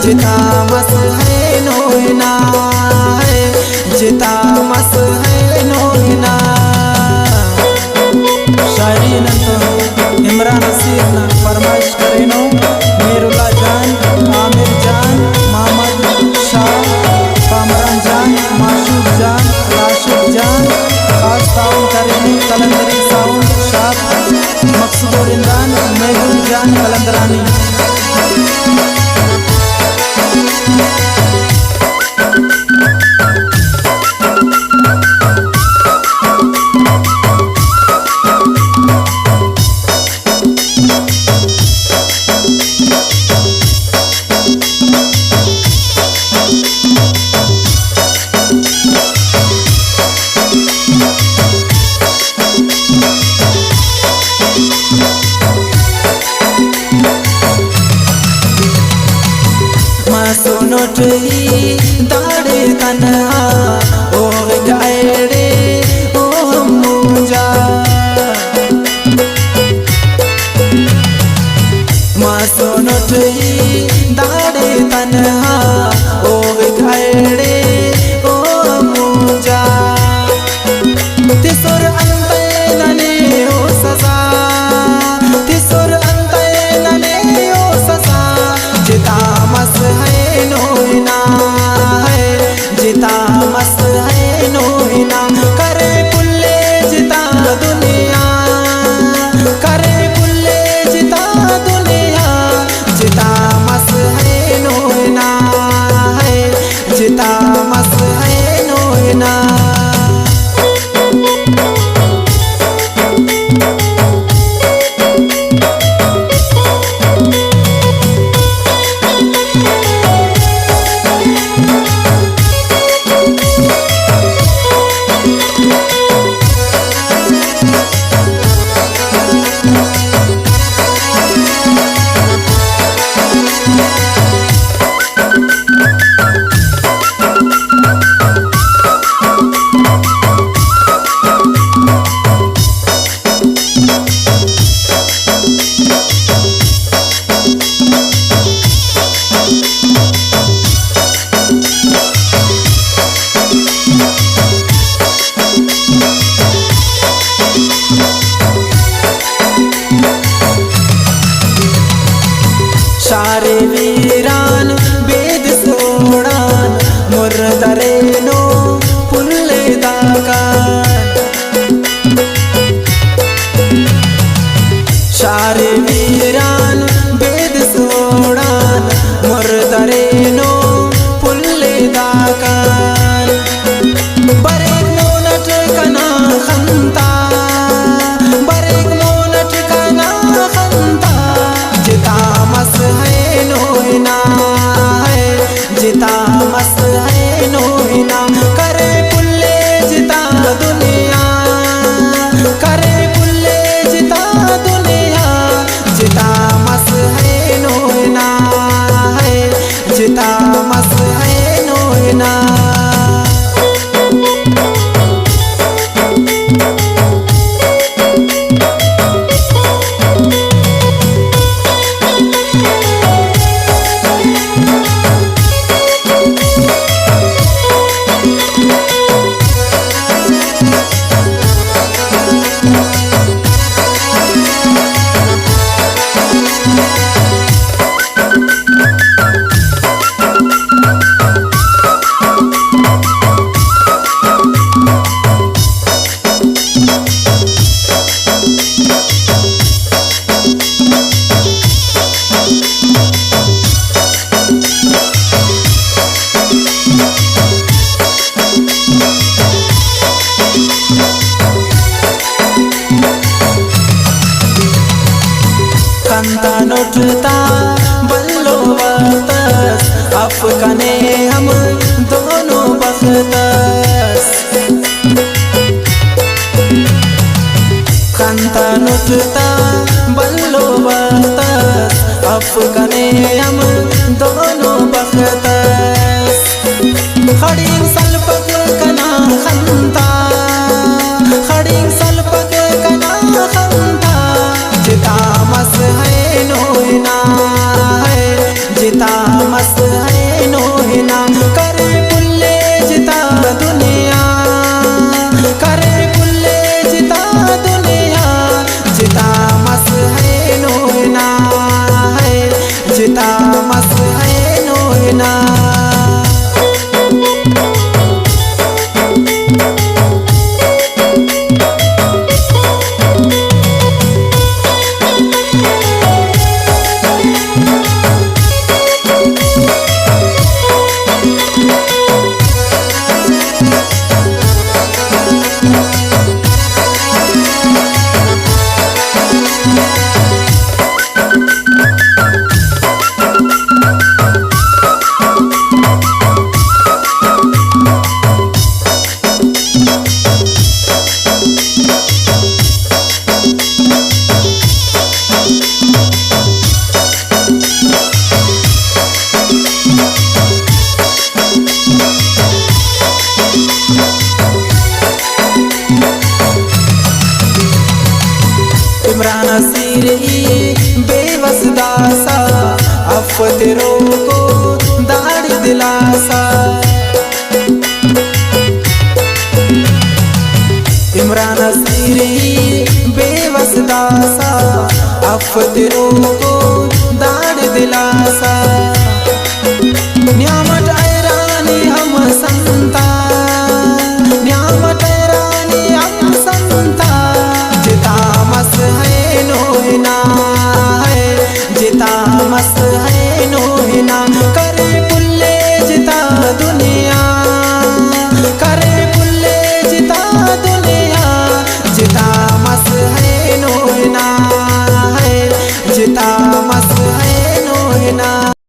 जिता मस है नोइना है, जिता मस है नोइना। शायरी नंतर इमरान हसीन फरमाइश करेनो मेरुल्ला जान, आमिर जान, मोहम्मद शाह, कामरान जान, माशूक जान, राशिद जान। खास ताउन करेनो कलंदरी साउंड शाह, मकसूद रिंदान, मेहुल जान कलंदरानी। सुनो ट्री दाड़े तन्हा ओ गायरे ओ मुंजा, माँ सुनो ट्री दाड़े तन्हा ओ गायरे ओ मुंजा। तिसुर अंते नने ओ सजा, तिसुर अंते नने ओ सजा। जिता मस है नोइना खंतन उठता बल्लो वक्तस अफकने हम दोनों बख्तस खंतन उठता बल्लो वक्तस अफकने हम दोनों बख्तस खड़ी सलपक कना खंता खड़ी सलपक कना खंता जिता मस है नोना है जिता मस है नोना करे बुल्ले जिता दुनिया करे बुल्ले जिता दुनिया जिता मस है नोना है जिता मस है नोना इमरान नसीर बेबस दासा अफतेरो को दाढ़ी दिलासा इमरान नसीर बेबस दासा अफतेरो को दाढ़ी दिलासा न्यामत ऐरानी हम संता न्यामत ऐरानी हम संता जिता मस है नोना है जिता मस